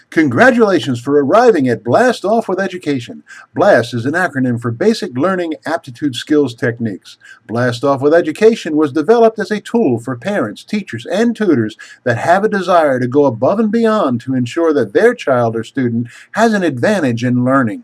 Congratulations for arriving at Blast Off with Education. BLAST is an acronym for Basic Learning Aptitude Skills Techniques. Blast Off with Education was developed as a tool for parents, teachers, and tutors that have a desire to go above and beyond to ensure that their child or student has an advantage in learning.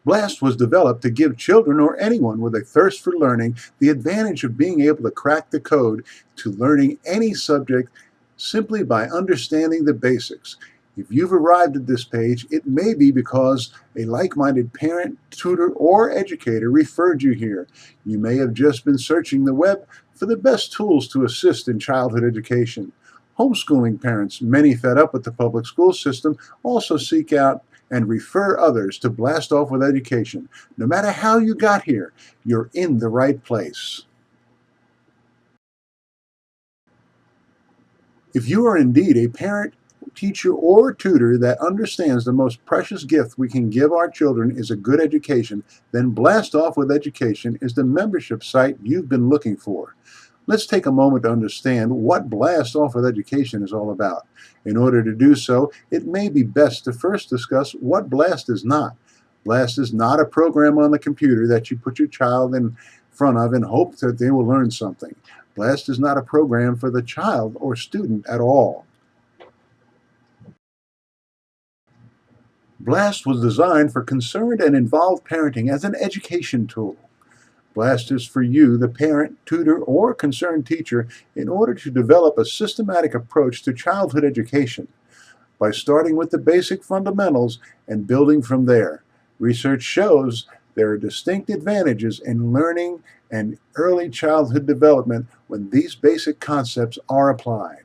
BLAST was developed to give children or anyone with a thirst for learning the advantage of being able to crack the code to learning any subject simply by understanding the basics. If you've arrived at this page, it may be because a like-minded parent, tutor, or educator referred you here. You may have just been searching the web for the best tools to assist in childhood education. Homeschooling parents, many fed up with the public school system, also seek out and refer others to Blast Off with Education. No matter how you got here, you're in the right place. If you are indeed a parent, teacher, or tutor that understands the most precious gift we can give our children is a good education, then Blast Off with Education is the membership site you've been looking for. Let's take a moment to understand what Blast Off with Education is all about. In order to do so, it may be best to first discuss what BLAST is not. BLAST is not a program on the computer that you put your child in front of and hope that they will learn something. BLAST is not a program for the child or student at all. BLAST was designed for concerned and involved parenting as an education tool. BLAST is for you, the parent, tutor, or concerned teacher, in order to develop a systematic approach to childhood education by starting with the basic fundamentals and building from there. Research shows there are distinct advantages in learning and early childhood development when these basic concepts are applied.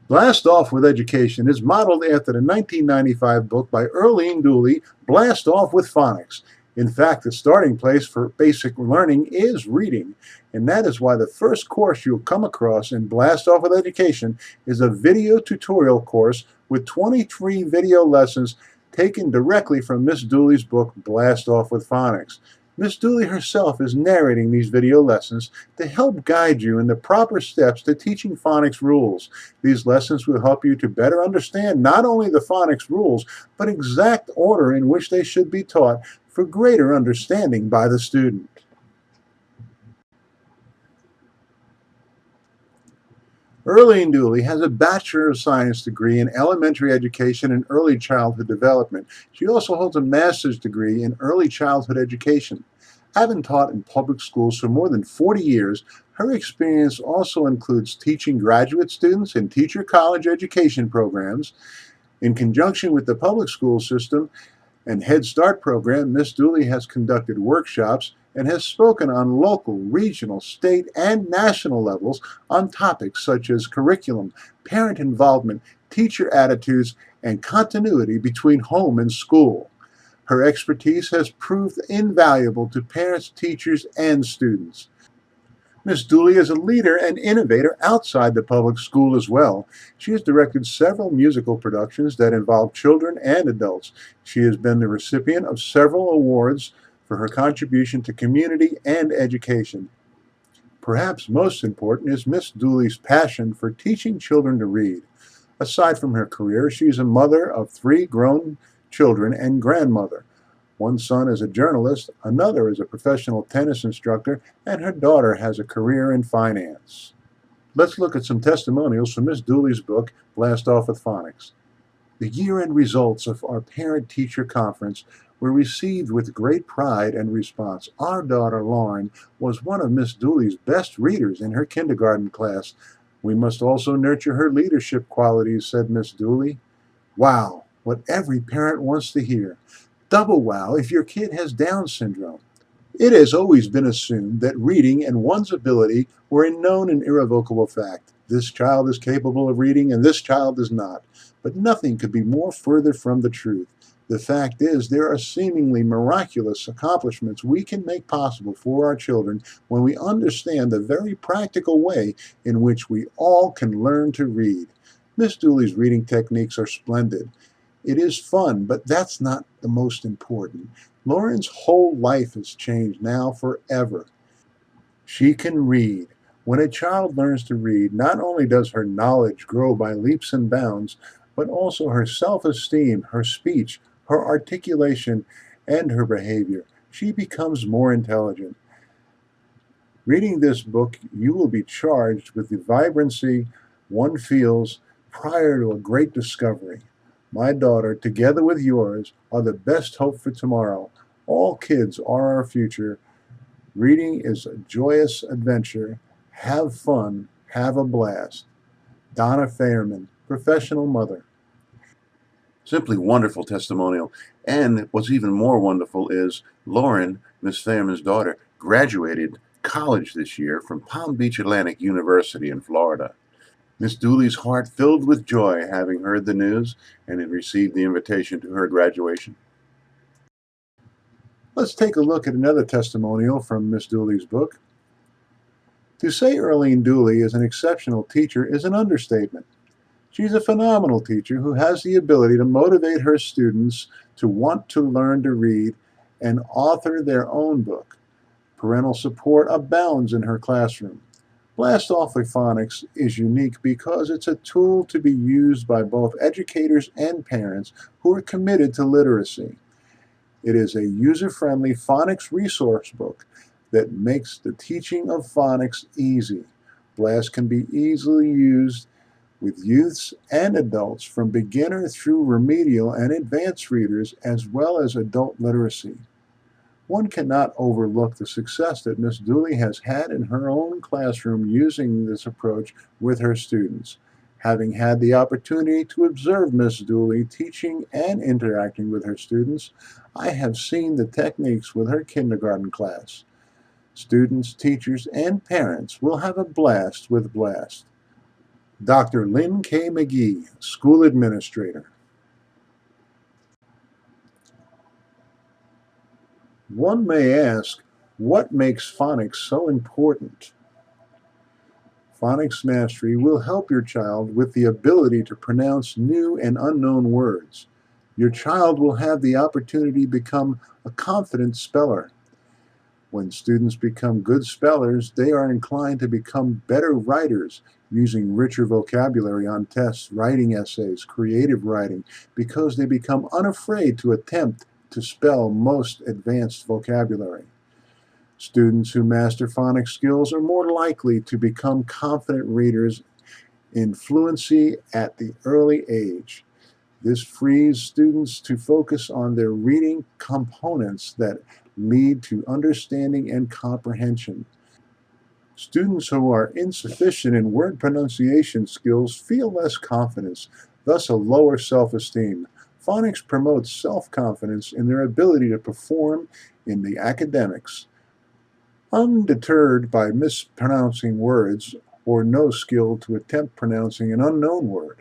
Blast Off with Education is modeled after the 1995 book by Earlene Dooley, Blast Off with Phonics. In fact, the starting place for basic learning is reading, and that is why the first course you'll come across in Blast Off with Education is a video tutorial course with 23 video lessons taken directly from Miss Dooley's book, Blast Off with Phonics. Miss Dooley herself is narrating these video lessons to help guide you in the proper steps to teaching phonics rules. These lessons will help you to better understand not only the phonics rules, but exact order in which they should be taught for greater understanding by the student. Earlene Dooley has a Bachelor of Science degree in elementary education and early childhood development. She also holds a master's degree in early childhood education. Having taught in public schools for more than 40 years, her experience also includes teaching graduate students in teacher college education programs. In conjunction with the public school system and Head Start program, Miss Dooley has conducted workshops and has spoken on local, regional, state, and national levels on topics such as curriculum, parent involvement, teacher attitudes, and continuity between home and school. Her expertise has proved invaluable to parents, teachers, and students. Miss Dooley is a leader and innovator outside the public school as well. She has directed several musical productions that involve children and adults. She has been the recipient of several awards for her contribution to community and education. Perhaps most important is Miss Dooley's passion for teaching children to read. Aside from her career, she is a mother of 3 grown children and grandmother. One son is a journalist, another is a professional tennis instructor, and her daughter has a career in finance. Let's look at some testimonials from Miss Dooley's book, Blast Off with Phonics. The year-end results of our parent-teacher conference were received with great pride and response. Our daughter, Lauren, was one of Miss Dooley's best readers in her kindergarten class. We must also nurture her leadership qualities, said Miss Dooley. Wow, what every parent wants to hear. Double wow if your kid has Down syndrome. It has always been assumed that reading and one's ability were a known and irrevocable fact. This child is capable of reading and this child is not. But nothing could be more further from the truth. The fact is, there are seemingly miraculous accomplishments we can make possible for our children when we understand the very practical way in which we all can learn to read. Miss Dooley's reading techniques are splendid. It is fun, but that's not the most important. Lauren's whole life has changed now forever. She can read. When a child learns to read, not only does her knowledge grow by leaps and bounds, but also her self-esteem, her speech, her articulation, and her behavior. She becomes more intelligent. Reading this book, you will be charged with the vibrancy one feels prior to a great discovery. My daughter, together with yours, are the best hope for tomorrow. All kids are our future. Reading is a joyous adventure. Have fun. Have a blast. Donna Fairman, professional mother. Simply wonderful testimonial. And what's even more wonderful is Lauren, Miss Fairman's daughter, graduated college this year from Palm Beach Atlantic University in Florida. Miss Dooley's heart filled with joy having heard the news and had received the invitation to her graduation. Let's take a look at another testimonial from Miss Dooley's book. To say Earlene Dooley is an exceptional teacher is an understatement. She's a phenomenal teacher who has the ability to motivate her students to want to learn to read and author their own book. Parental support abounds in her classroom. Blast Off with Phonics is unique because it's a tool to be used by both educators and parents who are committed to literacy. It is a user-friendly phonics resource book that makes the teaching of phonics easy. Blast can be easily used with youths and adults from beginner through remedial and advanced readers as well as adult literacy. One cannot overlook the success that Miss Dooley has had in her own classroom using this approach with her students. Having had the opportunity to observe Miss Dooley teaching and interacting with her students, I have seen the techniques with her kindergarten class. Students, teachers, and parents will have a blast with Blast. Dr. Lynn K. McGee, School Administrator. One may ask, what makes phonics so important? Phonics mastery will help your child with the ability to pronounce new and unknown words. Your child will have the opportunity to become a confident speller. When students become good spellers, they are inclined to become better writers, using richer vocabulary on tests, writing essays, creative writing, because they become unafraid to attempt to spell most advanced vocabulary. Students who master phonics skills are more likely to become confident readers in fluency at the early age. This frees students to focus on their reading components that lead to understanding and comprehension. Students who are insufficient in word pronunciation skills feel less confidence, thus a lower self-esteem. Phonics promotes self-confidence in their ability to perform in the academics. Undeterred by mispronouncing words or no skill to attempt pronouncing an unknown word.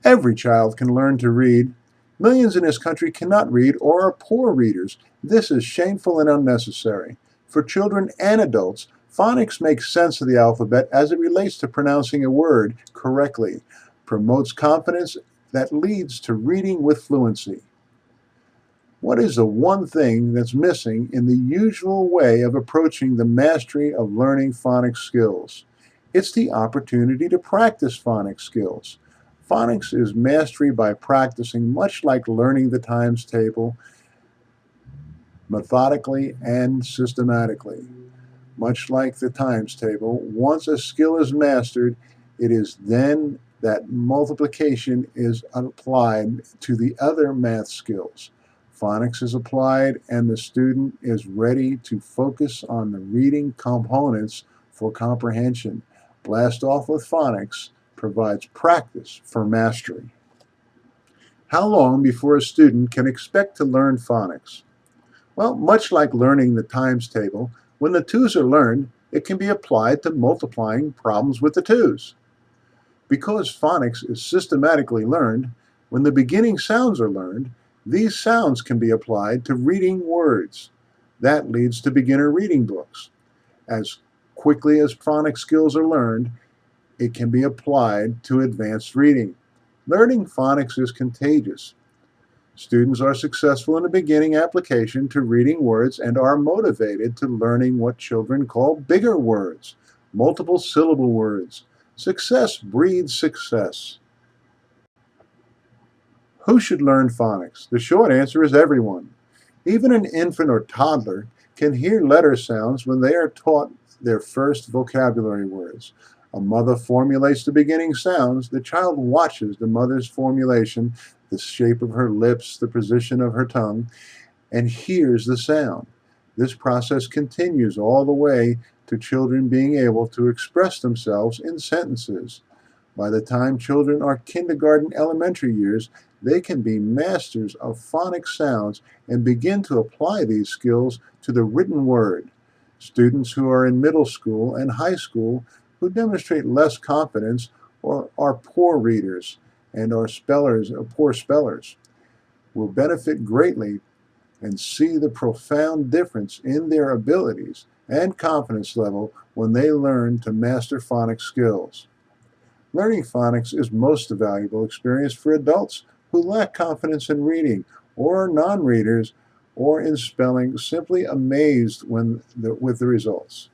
Every child can learn to read. Millions in this country cannot read or are poor readers. This is shameful and unnecessary. For children and adults, phonics makes sense of the alphabet as it relates to pronouncing a word correctly, promotes confidence that leads to reading with fluency. What is the one thing that's missing in the usual way of approaching the mastery of learning phonics skills? It's the opportunity to practice phonics skills. Phonics is mastery by practicing, much like learning the times table, methodically and systematically. Much like the times table, once a skill is mastered, it is then that multiplication is applied to the other math skills. Phonics is applied and the student is ready to focus on the reading components for comprehension. Blast Off with Phonics provides practice for mastery. How long before a student can expect to learn phonics? Well, much like learning the times table, when the twos are learned, it can be applied to multiplying problems with the twos. Because phonics is systematically learned, when the beginning sounds are learned, these sounds can be applied to reading words. That leads to beginner reading books. As quickly as phonics skills are learned, it can be applied to advanced reading. Learning phonics is contagious. Students are successful in the beginning application to reading words and are motivated to learning what children call bigger words, multiple syllable words. Success breeds success. Who should learn phonics? The short answer is everyone. Even an infant or toddler can hear letter sounds when they are taught their first vocabulary words. A mother formulates the beginning sounds. The child watches the mother's formulation, the shape of her lips, the position of her tongue, and hears the sound. This process continues all the way to children being able to express themselves in sentences. By the time children are kindergarten, elementary years, they can be masters of phonic sounds and begin to apply these skills to the written word. Students who are in middle school and high school who demonstrate less confidence or are poor readers and are poor spellers will benefit greatly and see the profound difference in their abilities and confidence level when they learn to master phonics skills. Learning phonics is most a valuable experience for adults who lack confidence in reading or non-readers or in spelling, simply amazed with the results.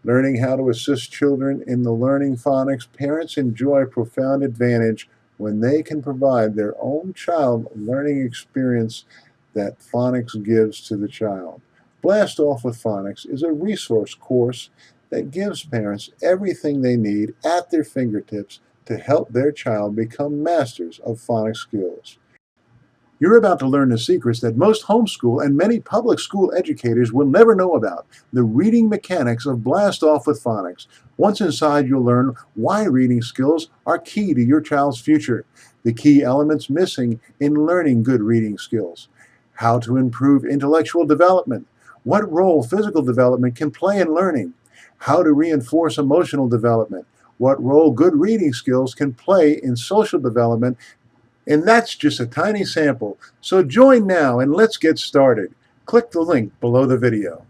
Learning how to assist children in the learning phonics, parents enjoy profound advantage when they can provide their own child learning experience that phonics gives to the child. Blast Off with Phonics is a resource course that gives parents everything they need at their fingertips to help their child become masters of phonics skills. You're about to learn the secrets that most homeschool and many public school educators will never know about, the reading mechanics of Blast Off with Phonics. Once inside, you'll learn why reading skills are key to your child's future, the key elements missing in learning good reading skills, how to improve intellectual development, what role physical development can play in learning, how to reinforce emotional development, what role good reading skills can play in social development. And that's just a tiny sample. So join now and let's get started. Click the link below the video.